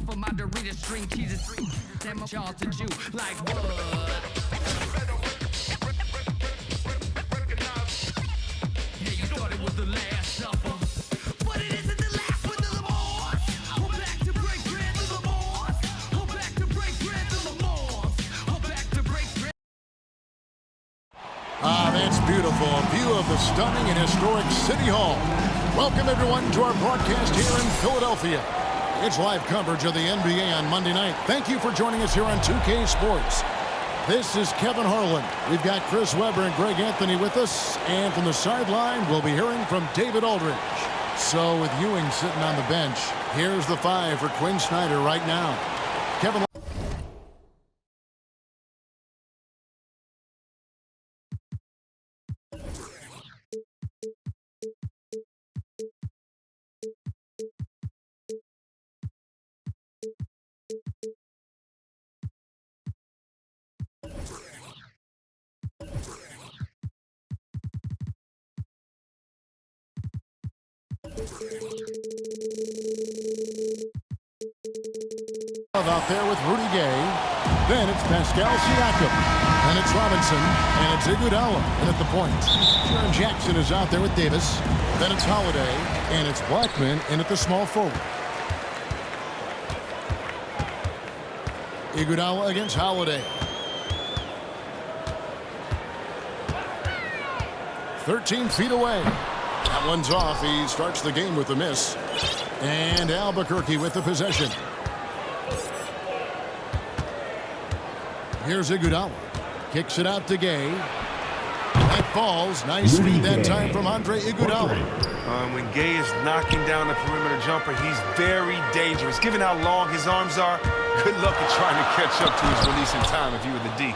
off of my Doritos string cheeses. Damn, I'm Charlton Jew, like what? Yeah, you thought it was the last supper, but it isn't the last one. The Lamars, we're back to break bread. The Lamars, we're back to break bread. The Lamars, we're back to break bread. Ah, that's beautiful. A view of the stunning and historic City Hall. Welcome, everyone, to our broadcast here in Philadelphia. It's live coverage of the NBA on Monday night. Thank you for joining us here on 2K Sports. This is Kevin Harlan. We've got Chris Webber and Greg Anthony with us. And from the sideline, we'll be hearing from David Aldridge. So with Ewing sitting on the bench, here's the five for Quinn Snyder right now. Kevin. Out there with Rudy Gay. Then it's Pascal Siakam. Then it's Robinson. And it's Iguodala. And at the point, Jaren Jackson is out there with Davis. Then it's Holiday. And it's Blackman in at the small forward. Iguodala against Holiday. 13 feet away. That one's off. He starts the game with a miss. And Albuquerque with the possession. Here's Iguodala. Kicks it out to Gay. That falls. Nice feed that time from Andre Iguodala. When Gay is knocking down the perimeter jumper, he's very dangerous. Given how long his arms are, good luck at trying to catch up to his release in time if you were the D.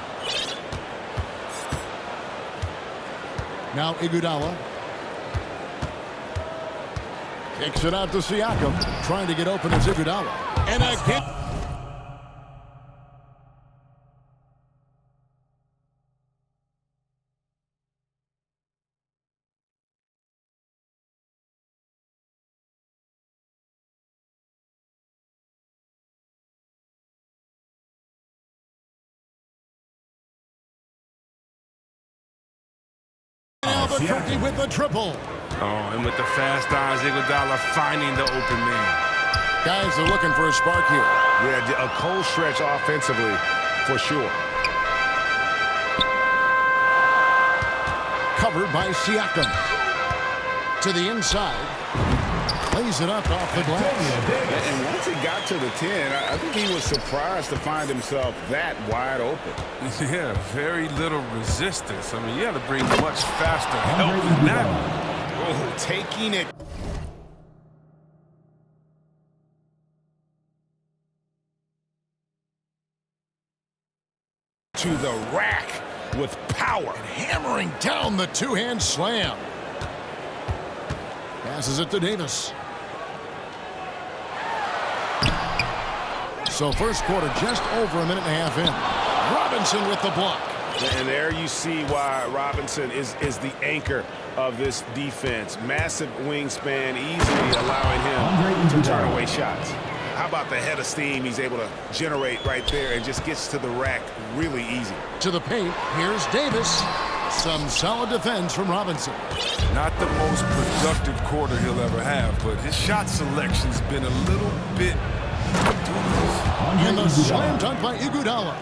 Now Iguodala. Kicks it out to Siakam. Trying to get open as Iguodala. And again. Albuquerque with the triple. Oh, and with the fast eyes, Iguodala finding the open man. Guys are looking for a spark here. Yeah, a cold stretch offensively, for sure. Covered by Siakam. To the inside. Lays it up off the glass. And once he got to the 10, I think he was surprised to find himself that wide open. Yeah, very little resistance. I mean, you had to bring much faster help than that. Oh, taking it. To the rack with power. And hammering down the two-hand slam. Passes it to Davis. So first quarter just over a minute and a half in. Robinson with the block. And there you see why Robinson is the anchor of this defense. Massive wingspan, easily allowing him to turn away shots. How about the head of steam he's able to generate right there and just gets to the rack really easy. To the paint, here's Davis. Some solid defense from Robinson. Not the most productive quarter he'll ever have, but his shot selection's been a little bit dubious. And the slam dunk by Iguodala.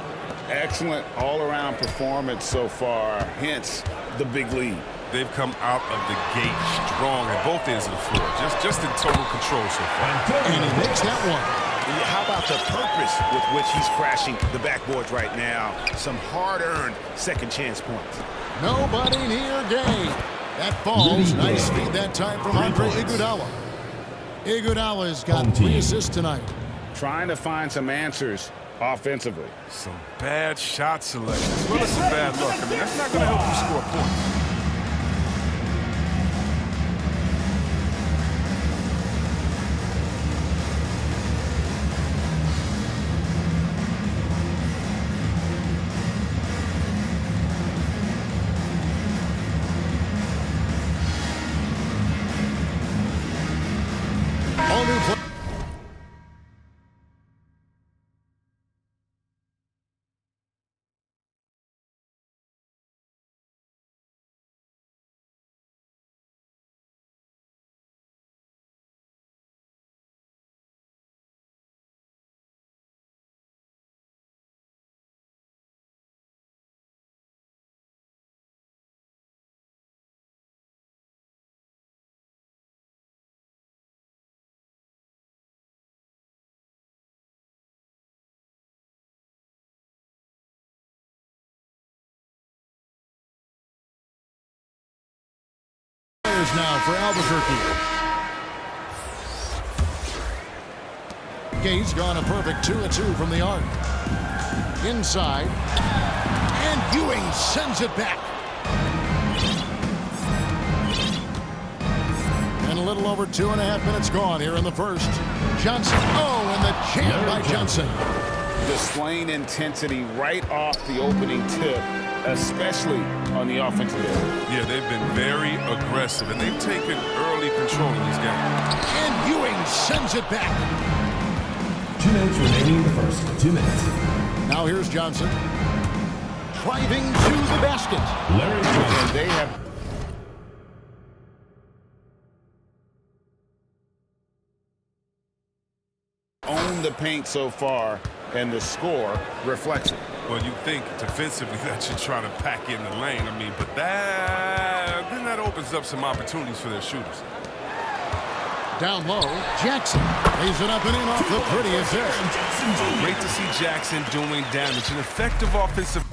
Excellent all-around performance so far, hence the big lead. They've come out of the gate strong at both ends of the floor, just in total control so far. And he makes that one. How about the purpose with which he's crashing the backboards right now? Some hard-earned second chance points. Nobody near Gay. That falls. Nice feed that time from Andre Iguodala. Iguodala's got 3 assists tonight. Trying to find some answers offensively. Some bad shot selection, as well as some bad luck. I mean, that's not going to help him score points. All new play. now for Albuquerque. Gates gone a perfect 2 of 2 from the arc. Inside. And Ewing sends it back. And a little over 2.5 minutes gone here in the first. Johnson. Oh, and the jam by Johnson. Displaying intensity right off the opening tip, especially on the offensive end. Yeah, they've been very aggressive, and they've taken early control in these games. And Ewing sends it back. 2 minutes remaining in the first. 2 minutes. Now here's Johnson. Driving to the basket. Larry Johnson. And they have owned the paint so far, and the score reflects it. Well, you think defensively that you're trying to pack in the lane. I mean, but that opens up some opportunities for their shooters. Down low, Jackson lays it up and in off the pretty assist. Great to see Jackson doing damage. An effective offensive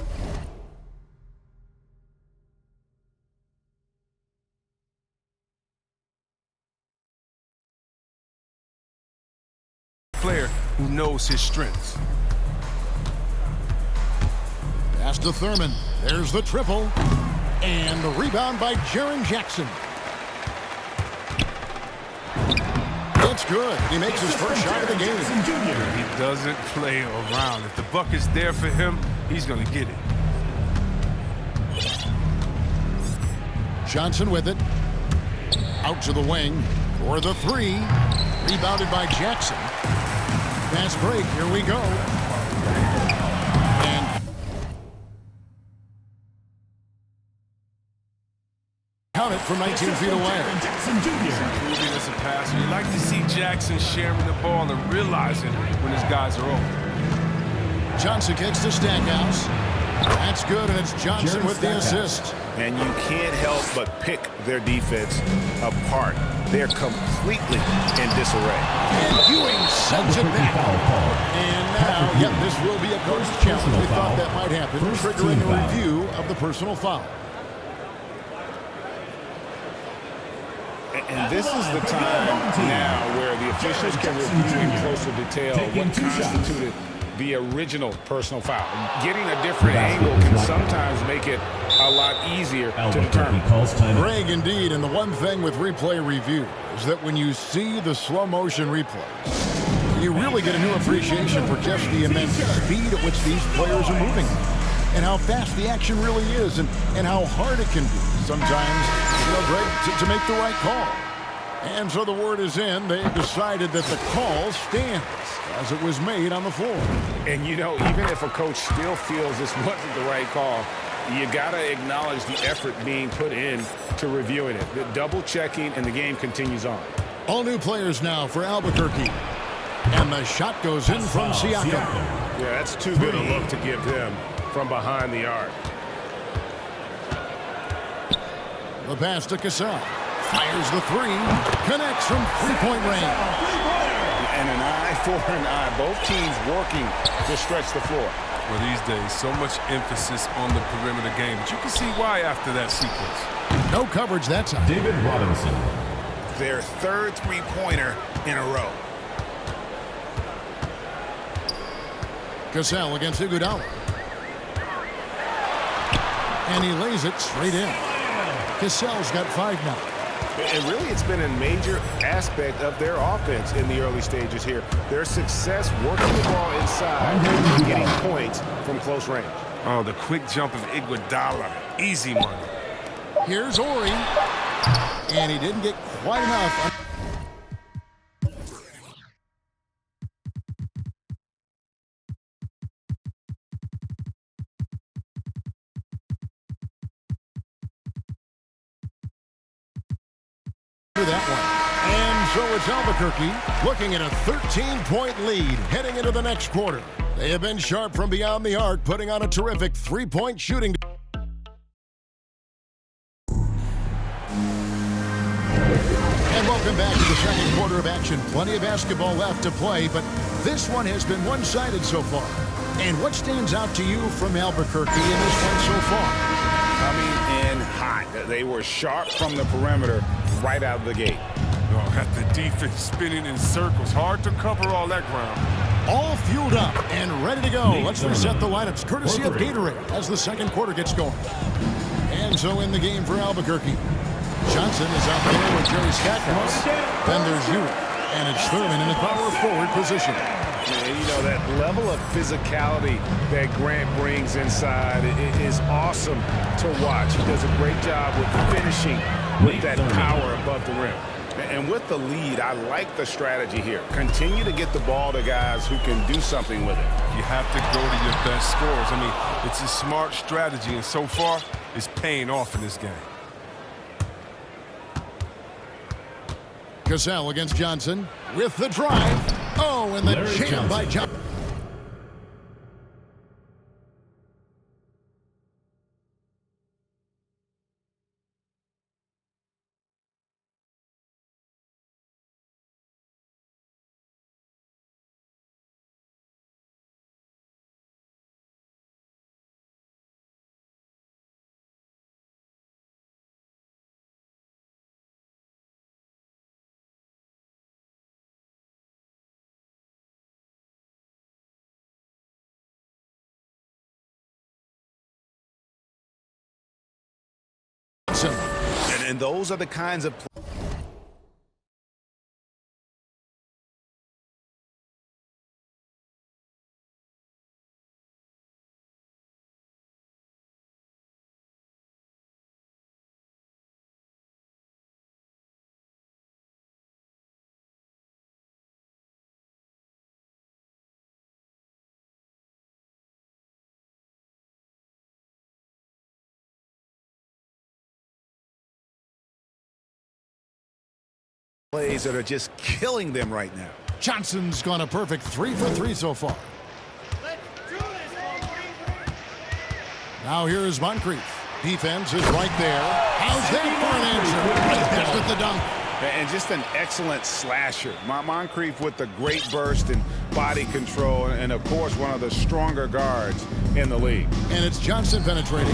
player who knows his strengths. Pass to Thurman. There's the triple. And the rebound by Jaren Jackson. It's good. He makes his first shot of the game. He doesn't play around. If the bucket's there for him, he's going to get it. Johnson with it. Out to the wing for the 3. Rebounded by Jackson. Fast break. Here we go. And count it from 19 feet away. Improving as a passer. You like to see Jackson sharing the ball and realizing when his guys are open. Johnson kicks to Stackhouse. That's good, and it's Johnson with the assist. And you can't help but pick their defense apart. They're completely in disarray. And Ewing sends it back. And now, yep, this will be a coach challenge. We thought that might happen, triggering a review of the personal foul. And this is the time now where the officials can review in closer detail what constituted the original personal foul. Getting a different angle can sometimes make it a lot easier to determine. Greg, indeed, and the one thing with replay review is that when you see the slow motion replays, you really get a new appreciation for just the immense speed at which these players are moving and how fast the action really is and how hard it can be sometimes, Greg, to make the right call. And so the word is in. They've decided that the call stands as it was made on the floor. And, even if a coach still feels this wasn't the right call, you got to acknowledge the effort being put in to reviewing it. The double-checking, and the game continues on. All new players now for Albuquerque. And the shot goes in from Siakam. Yeah, that's too good a look to give them from behind the arc. The pass to Cassell. Fires the 3. Connects from three-point range. And an eye for an eye. Both teams working to stretch the floor. Well, these days, so much emphasis on the perimeter game. But you can see why after that sequence. No coverage that time. David Robinson. Their third three-pointer in a row. Cassell against Iguodala. And he lays it straight in. Cassell's got 5 now. And really, it's been a major aspect of their offense in the early stages here. Their success working the ball inside and getting points from close range. Oh, the quick jump of Iguodala. Easy money. Here's Ori. And he didn't get quite enough. That one. And so it's Albuquerque looking at a 13-point lead heading into the next quarter. They have been sharp from beyond the arc, putting on a terrific three-point shooting. And welcome back to the second quarter of action. Plenty of basketball left to play, but this one has been one-sided so far. And what stands out to you from Albuquerque in this one so far? Coming in hot. They were sharp from the perimeter, right out of the gate. Oh, got the defense spinning in circles. Hard to cover all that ground. All fueled up and ready to go. Let's reset the lineups courtesy of Gatorade as the second quarter gets going. And so in the game for Albuquerque, Johnson is out there with Jerry Stackhouse. Then there's you, and it's Thurman in the power forward position. And you know, that level of physicality that Grant brings inside is awesome to watch. He does a great job with finishing with that power above the rim. And with the lead, I like the strategy here. Continue to get the ball to guys who can do something with it. You have to go to your best scorers. I mean, it's a smart strategy, and so far, it's paying off in this game. Cassell against Johnson with the drive. Oh, and the jam by Johnson. And those are the kinds of plays that are just killing them right now. Johnson's gone a perfect 3 for 3 so far. Now here is Moncrief. Defense is right there. How's that for an answer? Right there with the dunk. And just an excellent slasher. Moncrief with the great burst and body control, and of course one of the stronger guards in the league. And it's Johnson penetrating.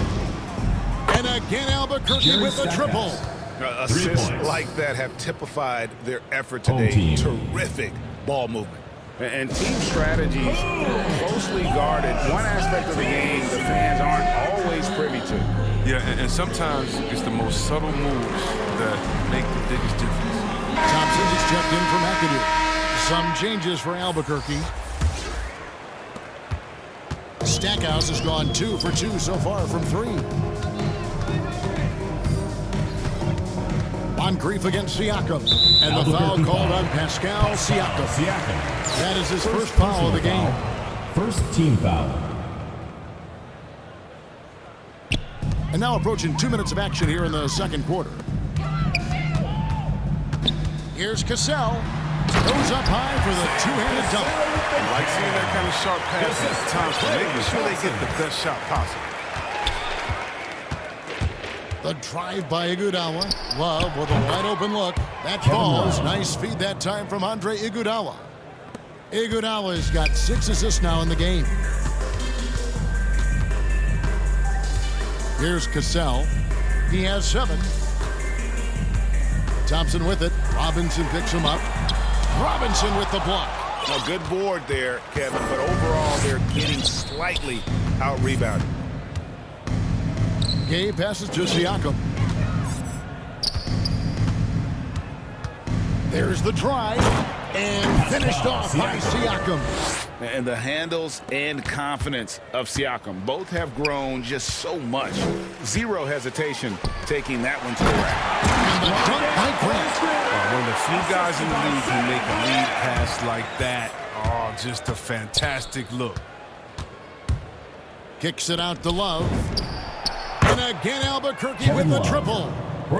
And again Albuquerque with the triple. Assists like that have typified their effort today. Terrific ball movement. And team strategies closely guarded. One aspect of the game the fans aren't always privy to. Yeah, and sometimes it's the most subtle moves that make the biggest difference. Thompson is checked in for McAdoo. Some changes for Albuquerque. Stackhouse has gone 2 for 2 so far from 3. Moncrief against Siakam. And the foul called on Pascal Siakam. That is his first foul of the game. First team foul. And now approaching 2 minutes of action here in the second quarter. Here's Cassell. Goes up high for the two-handed dunk. I like seeing that kind of sharp pass at times, making sure they get the best shot possible. The drive by Iguodala. Love with a wide-open look. That falls. Nice feed that time from Andre Iguodala. Iguodala's got 6 assists now in the game. Here's Cassell. He has 7. Thompson with it. Robinson picks him up. Robinson with the block. A good board there, Kevin, but overall they're getting slightly out-rebounded. Gay passes to Siakam. There's the drive. And finished off by Siakam. And the handles and confidence of Siakam both have grown just so much. Zero hesitation taking that one to the rack. And the dunk by Grant. One of the few guys in the league who make a lead pass like that. Oh, just a fantastic look. Kicks it out to Love. And again Albuquerque with the triple.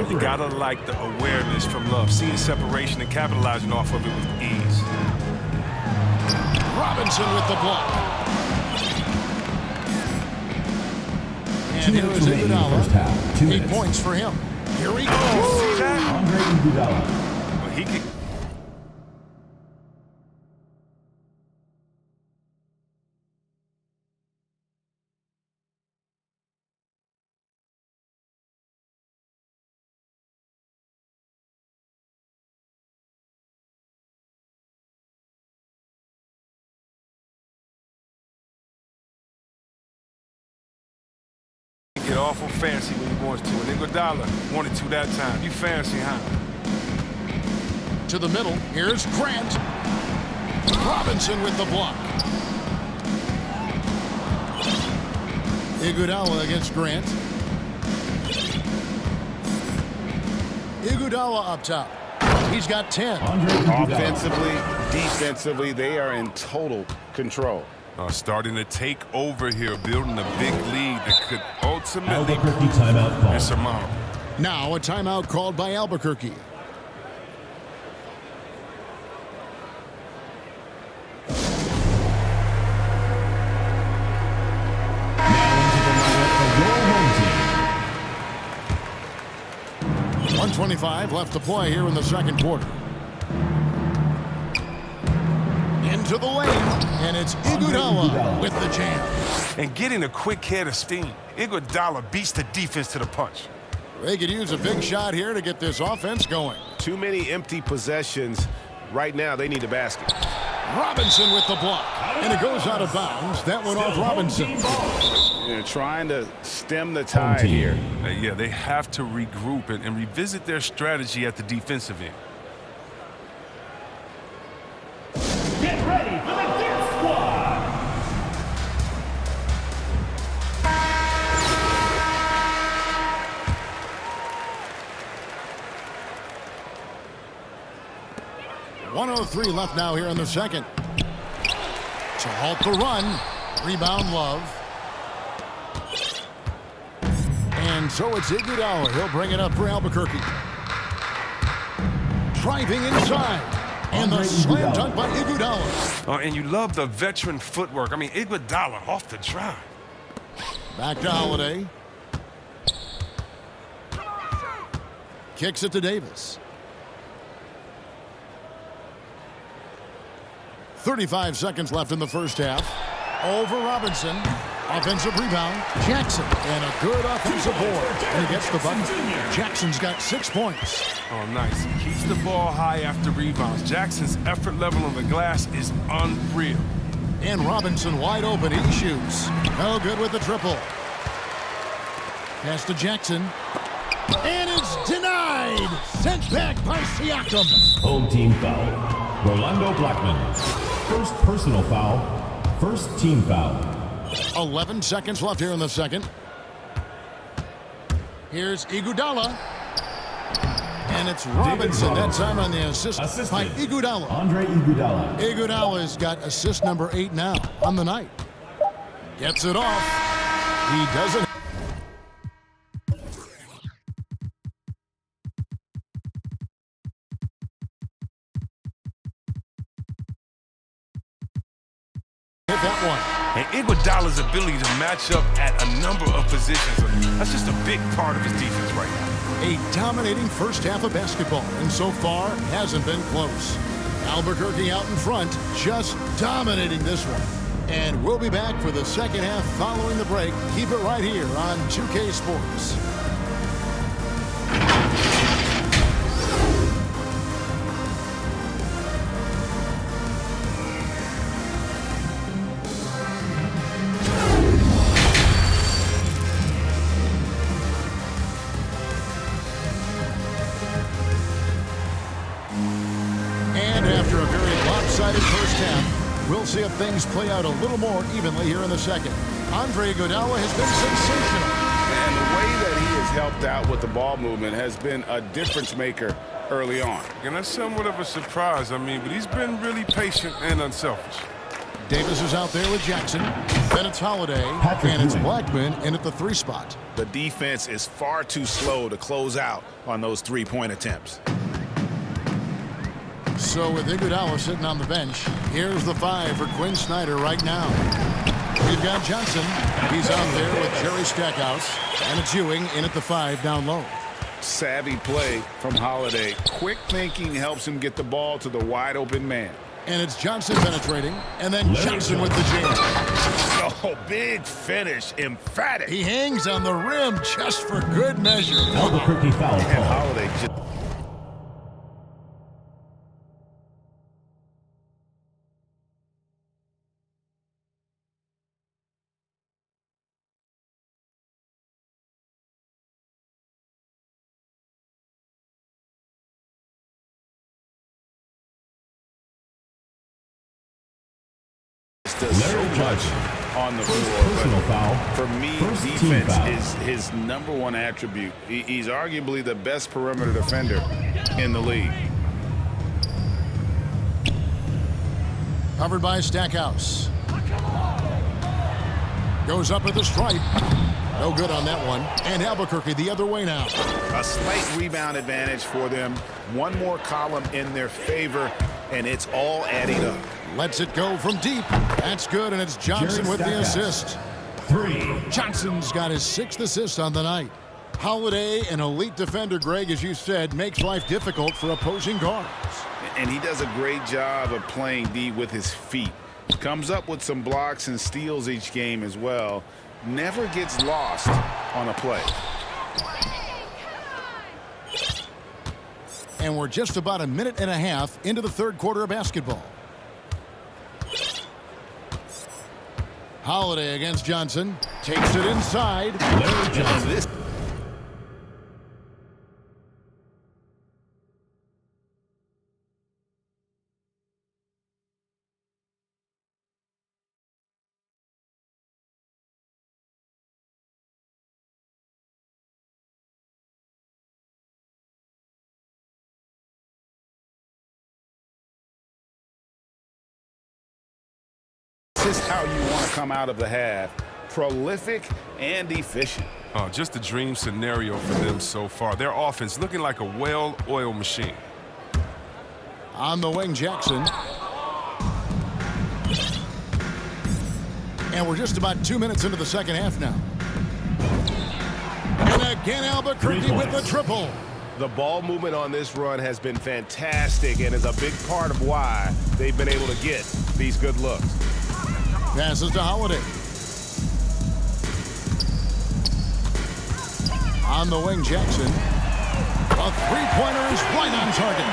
You gotta like the awareness from Love, seeing separation and capitalizing off of it with ease. Robinson with the block. And here is Iguodala. 8 points for him. Here he goes. See that? Andre Iguodala. Well, he can awful fancy when he wants to. And Iguodala wanted to that time. You fancy, huh? To the middle. Here's Grant. Robinson with the block. Iguodala against Grant. Iguodala up top. He's got 10. Offensively, defensively, they are in total control. Starting to take over here, building a big lead that could ultimately Albuquerque timeout call. insurmountable. Now a timeout called by Albuquerque. Now into the lineup for your home team. 1:25 left to play here in the second quarter. Into the lane, and it's Iguodala with the jam. And getting a quick head of steam. Iguodala beats the defense to the punch. They could use a big shot here to get this offense going. Too many empty possessions. Right now, they need a basket. Robinson with the block, and it goes out of bounds. That went off Robinson. They're trying to stem the tide here. Yeah, they have to regroup and revisit their strategy at the defensive end. Get ready for the Gear Squad. .103 left now here in the second. To halt the run. Rebound Love. And so it's Iguodala. He'll bring it up for Albuquerque. Driving inside. And the slam dunk by Iguodala. And you love the veteran footwork. I mean, Iguodala off the drive. Back to Holiday. Kicks it to Davis. 35 seconds left in the first half. Over Robinson. Offensive rebound. Jackson. And a good offensive board. And he gets the bucket. Jackson's got 6 points. Oh, nice. Keeps the ball high after rebounds. Jackson's effort level on the glass is unreal. And Robinson wide open. He shoots. No good with the triple. Pass to Jackson. And it's denied. Sent back by Siakam. Home team foul. Rolando Blackman. First personal foul. First team foul. 11 seconds left here in the second. Here's Iguodala. And it's Robinson. That time on the assist by Iguodala. Andre Iguodala. Iguodala's got assist number 8 now on the night. Gets it off. He doesn't. Hit that one. And Iguodala's ability to match up at a number of positions, that's just a big part of his defense right now. A dominating first half of basketball, and so far hasn't been close. Albuquerque out in front, just dominating this one. And we'll be back for the second half following the break. Keep it right here on 2K Sports. And after a very lopsided first half, we'll see if things play out a little more evenly here in the second. Andre Iguodala has been sensational. And the way that he has helped out with the ball movement has been a difference maker early on. And that's somewhat of a surprise, but he's been really patient and unselfish. Davis is out there with Jackson. Then it's Holiday. And it's Blackman in at the 3 spot. The defense is far too slow to close out on those three-point attempts. So with Iguodala sitting on the bench, here's the 5 for Quinn Snyder right now. We've got Johnson. He's out there with Jerry Stackhouse. And it's Ewing in at the 5 down low. Savvy play from Holiday. Quick thinking helps him get the ball to the wide-open man. And it's Johnson penetrating. And then Johnson with the jam. Oh, big finish. Emphatic. He hangs on the rim just for good measure. Albuquerque foul And call. Holiday just does so Larry much Johnson. on the First floor. personal foul. For me, First team defense foul. is his number one attribute. He's arguably the best perimeter defender in the league. Covered by Stackhouse. Goes up at the stripe. No good on that one. And Albuquerque the other way now. A slight rebound advantage for them. One more column in their favor, and it's all adding up. Lets it go from deep. That's good, and it's Johnson Jerry with the Stackhouse. assist. 3. Johnson's got his 6th assist on the night. Holiday, an elite defender, Greg, as you said, makes life difficult for opposing guards. And he does a great job of playing D with his feet. Comes up with some blocks and steals each game as well. Never gets lost on a play. And we're just about a minute and a half into the third quarter of basketball. Holiday against Johnson. Takes it inside. Larry Johnson. This is how you want to come out of the half. Prolific and efficient. Oh, just a dream scenario for them so far. Their offense looking like a well-oiled machine. On the wing, Jackson. And we're just about 2 minutes into the second half now. And again, Albuquerque with the triple. The ball movement on this run has been fantastic and is a big part of why they've been able to get these good looks. Passes to Holiday. On the wing, Jackson. A three-pointer is right on target.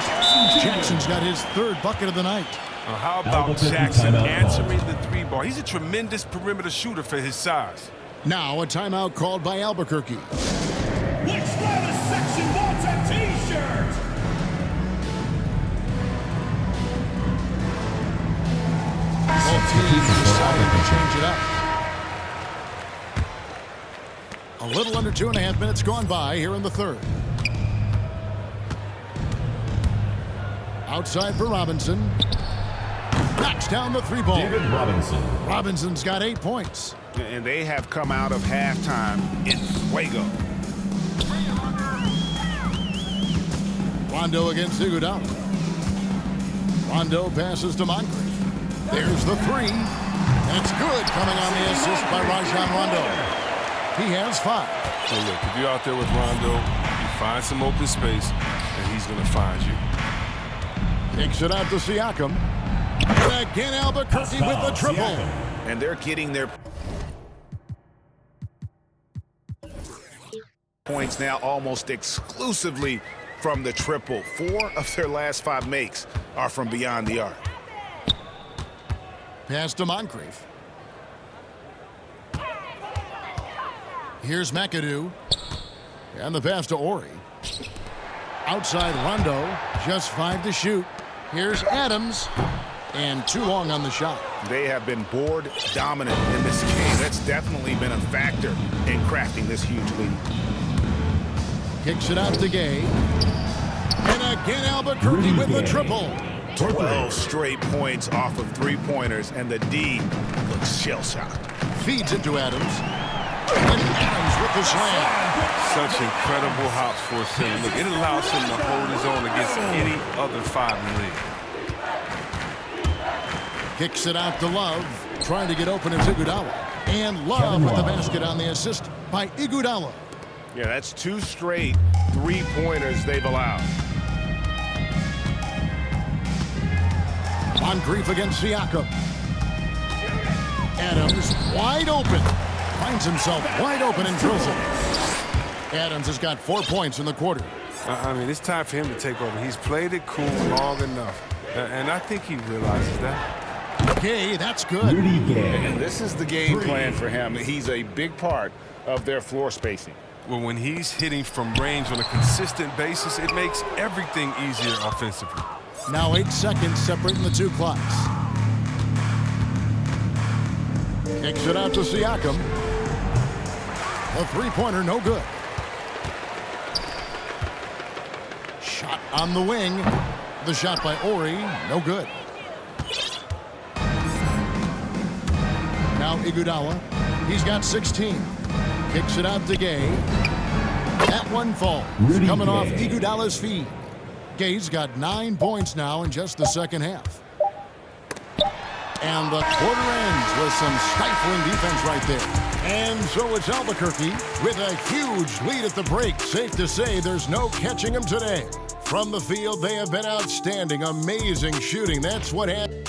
Jackson's got his 3rd bucket of the night. How about Albuquerque Jackson timeout answering the 3-ball? He's a tremendous perimeter shooter for his size. Now a timeout called by Albuquerque. Which Travis section wants a T-shirt? Both teams decided to change it up. A little under 2.5 minutes gone by here in the third. Outside for Robinson. Knocks down the 3-ball. David Robinson. Robinson's got 8 points. And they have come out of halftime in fuego. Rondo against Iguodala. Rondo passes to Moncrief. There's the 3. That's good, coming on the assist by Rajon Rondo. He has 5. So look, if you're out there with Rondo, you find some open space, and he's going to find you. Takes it out to Siakam. And again, Albuquerque with the triple. And they're getting their points now almost exclusively from the triple. 4 of their last 5 makes are from beyond the arc. Pass to Moncrief. Here's McAdoo. And the pass to Ori. Outside Rondo. Just 5 to shoot. Here's Adams. And too long on the shot. They have been board dominant in this game. That's definitely been a factor in crafting this huge lead. Kicks it out to Gay. And again, Albuquerque with the triple. 12 straight points off of 3-pointers, and the D looks shell-shocked. Feeds it to Adams. And Adams with the slam. Such incredible hops for a center. Look, it allows him to hold his own against any other 5 in the league. Kicks it out to Love. Trying to get open is Iguodala. And Love with the basket on the assist by Iguodala. Yeah, that's 2 straight 3-pointers they've allowed. Moncrief against Siakam. Adams wide open. Finds himself wide open and drills it. Adams has got 4 points in the quarter. I mean, it's time for him to take over. He's played it cool long enough. And I think he realizes that. Gay, that's good. Rudy Gay. And this is the game plan for him. He's a big part of their floor spacing. Well, when he's hitting from range on a consistent basis, it makes everything easier offensively. Now 8 seconds separating the 2 clocks. Kicks it out to Siakam. The three-pointer, no good. Shot on the wing. The shot by Ori, no good. Now Iguodala. He's got 16. Kicks it out to Gay. That one falls. Coming off Iguodala's feet. Gay's got 9 points now in just the second half. And the quarter ends with some stifling defense right there. And so it's Albuquerque with a huge lead at the break. Safe to say there's no catching them today. From the field, they have been outstanding. Amazing shooting. That's what happened.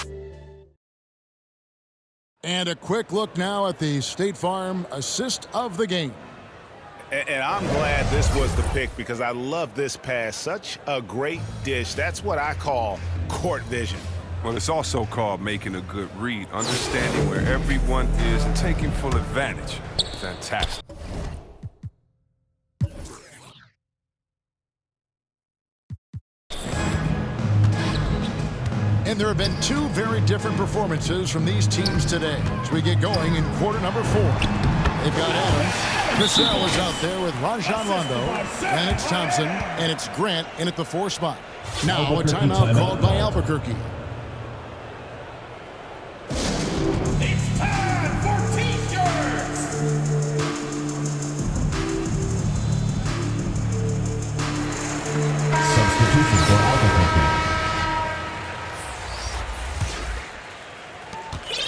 And a quick look now at the State Farm assist of the game. And I'm glad this was the pick because I love this pass. Such a great dish. That's what I call court vision. Well, it's also called making a good read, understanding where everyone is and taking full advantage. Fantastic. And there have been two very different performances from these teams today as we get going in quarter number 4. They've got Adams. Cassell is out there with Rajon Rondo. And it's Thompson. And it's Grant in at the 4 spot. Now a timeout called by Albuquerque. It's time for T-shirts! Substitution for Albuquerque.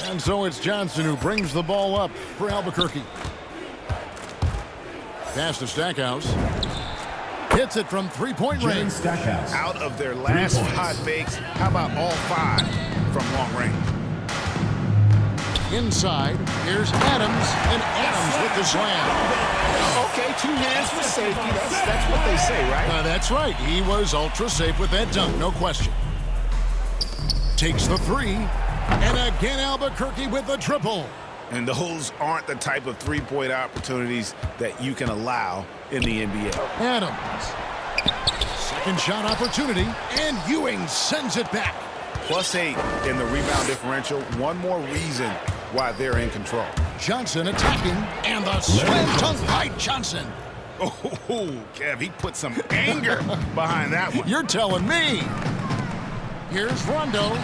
And so it's Johnson who brings the ball up for Albuquerque. Pass to Stackhouse. Hits it from three-point range. Stackhouse. Out of their last 5 fakes, how about all 5 from long range? Inside, here's Adams, and Adams with the slam. Okay, 2 hands for safety. That's what they say, right? That's right. He was ultra safe with that dunk, no question. Takes the 3, and again Albuquerque with the triple. And those aren't the type of three-point opportunities that you can allow in the NBA. Adams. Second shot opportunity, and Ewing sends it back. +8 in the rebound differential. One more reason why they're in control. Johnson attacking, and the slam dunk by Johnson. Oh, Kev, he put some anger behind that one. You're telling me. Here's Rondo.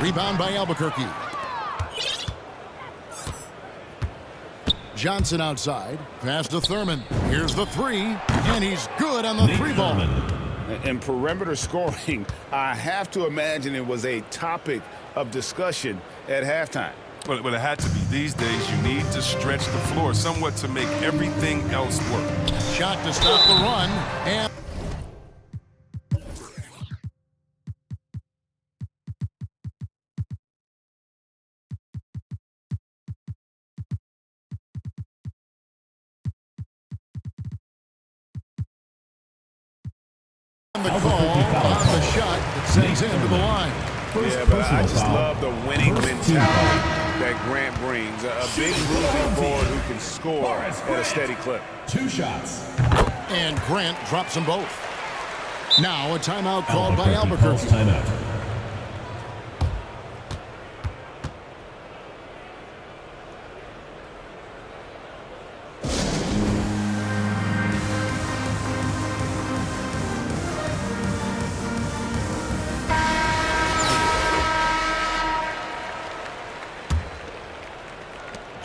Rebound by Albuquerque. Johnson outside. Pass to Thurman. Here's the 3, and he's good on the 3-ball. And perimeter scoring, I have to imagine it was a topic of discussion at halftime. Well, it had to be. These days, you need to stretch the floor somewhat to make everything else work. Shot to stop the run, and the call on the shot that sends him to the line. Yeah, but I just love the winning mentality that Grant brings. A big moving forward who can score at a steady clip. 2 shots. And Grant drops them both. Now a timeout called by Albuquerque. Calls timeout.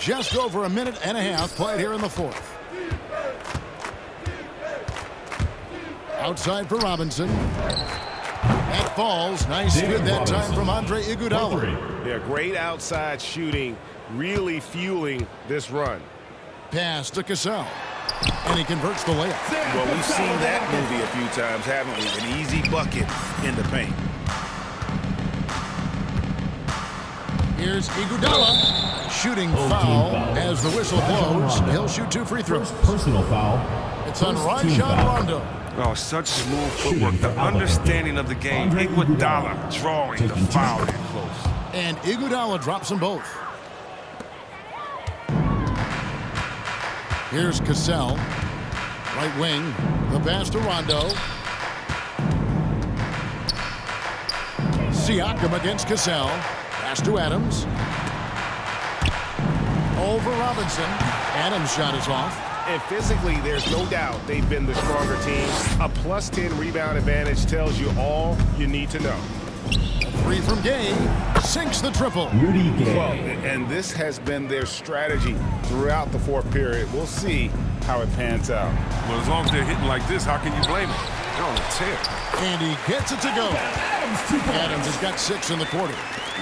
Just over a minute and a half played here in the 4th. Outside for Robinson. That falls. Nice good that time from Andre Iguodala. Yeah, great outside shooting, really fueling this run. Pass to Cassell. And he converts the layup. Well, we've seen that movie a few times, haven't we? An easy bucket in the paint. Here's Iguodala. Shooting foul as the whistle blows. He'll shoot 2 free throws. Personal foul. It's on First team Rajon foul. Rondo. Oh, such smooth footwork. The understanding of the game. Iguodala drawing the foul in close. And Iguodala drops them both. Here's Cassell. Right wing. The pass to Rondo. Siakam against Cassell. Pass to Adams. over Robinson. Adams' shot is off. And physically, there's no doubt they've been the stronger team. A plus 10 rebound advantage tells you all you need to know. Three from Gay. Sinks the triple. Rudy Well, Gay. and this has been their strategy throughout the fourth period. We'll see how it pans out. Well, as long as they're hitting like this, how can you blame them? They're on a tear. And he gets it to go. Adams has got 6 in the quarter.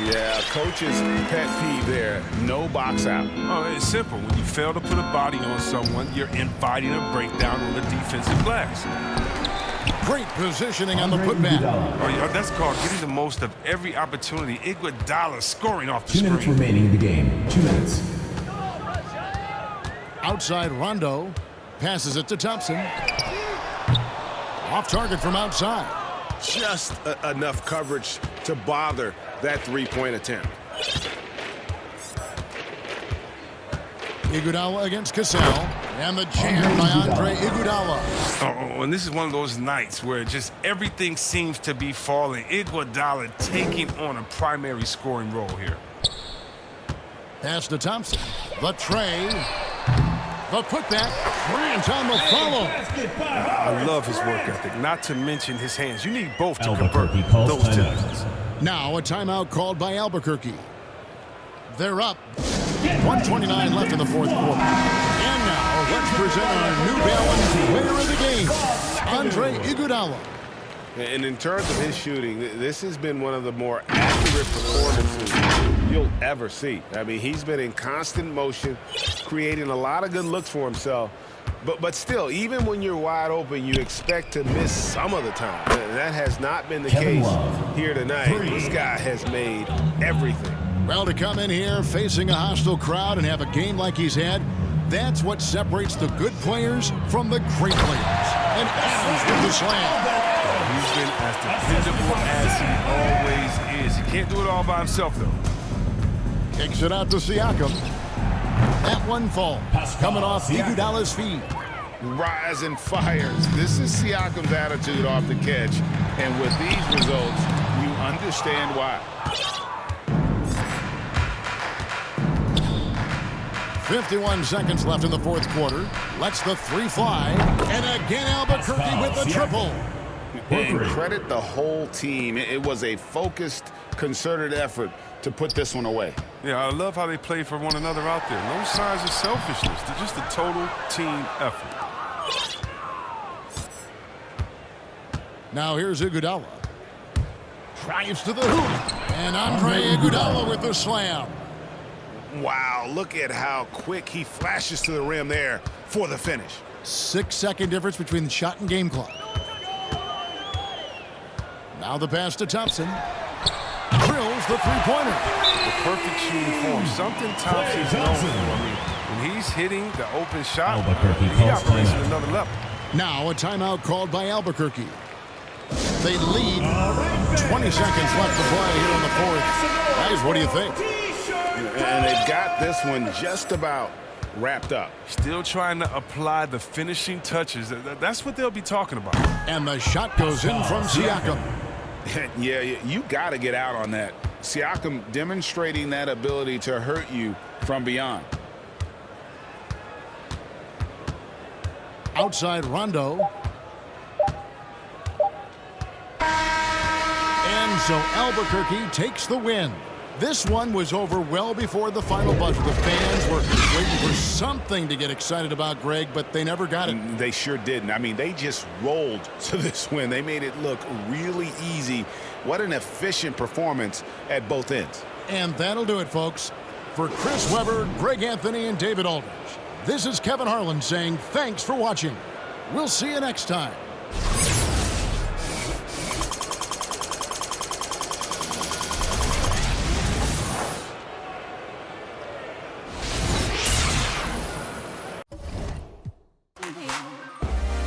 Yeah, coach's pet peeve there. No box out. Oh, it's simple. When you fail to put a body on someone, you're inviting a breakdown on the defensive glass. Great positioning on the Andre putback. Iguodala. Oh, yeah, that's called getting the most of every opportunity. Iguodala scoring off the 2 minutes screen. remaining in the game. 2 minutes. Outside Rondo. Passes it to Thompson. Off target from outside. Just enough coverage to bother that three-point attempt. Iguodala against Cassell. And the jam by Andre Iguodala. Oh, and this is one of those nights where just everything seems to be falling. Iguodala taking on a primary scoring role here. Pass to Thompson. The tray. The putback. Bryant on the follow. I love his work ethic, not to mention his hands. You need both to Albuquerque convert calls those timeout. tendencies. Now a timeout called by Albuquerque. They're up. 1:29 left in the fourth quarter. And now let's present our New Balance player of the game, Andre Iguodala. And in terms of his shooting, this has been one of the more accurate performances you'll ever see. I mean, he's been in constant motion, creating a lot of good looks for himself. But still, even when you're wide open, you expect to miss some of the time. That has not been the Kevin case Love. here tonight. 3. This guy has made everything. Well, to come in here facing a hostile crowd and have a game like he's had, that's what separates the good players from the great players. And Adams with the slam. He's been as dependable as he always is. He can't do it all by himself, though. Kicks it out to Siakam. That one falls. Coming off Iguodala's feet. Rise and fires. This is Siakam's attitude off the catch. And with these results, you understand why. 51 seconds left in the fourth quarter. Lets the three fly. And again, Albuquerque with the triple. And credit the whole team. It was a focused, concerted effort to put this one away. Yeah, I love how they play for one another out there. No signs of selfishness. They're just a total team effort. Now here's Iguodala. Drives to the hoop. And Andre Iguodala with the slam. Wow, look at how quick he flashes to the rim there for the finish. 6-second difference between the shot and game clock. Now the pass to Thompson. Drills the three-pointer. The perfect shooting form. Something Thompson's known for. I mean, when he's hitting the open shot, Albuquerque he calls operates at timeout. another level. Now a timeout called by Albuquerque. They lead. 20 seconds left to play here in the fourth. Guys, what do you think? And they've got this one just about wrapped up. Still trying to apply the finishing touches. That's what they'll be talking about. And the shot goes in from Siakam. Yeah, you got to get out on that. Siakam demonstrating that ability to hurt you from beyond. Outside Rondo. And so Albuquerque takes the win. This one was over well before the final buzzer. The fans were waiting for something to get excited about, Greg, but they never got it. They sure didn't. I mean, they just rolled to this win. They made it look really easy. What an efficient performance at both ends. And that'll do it, folks. For Chris Webber, Greg Anthony, and David Aldridge, this is Kevin Harlan saying thanks for watching. We'll see you next time.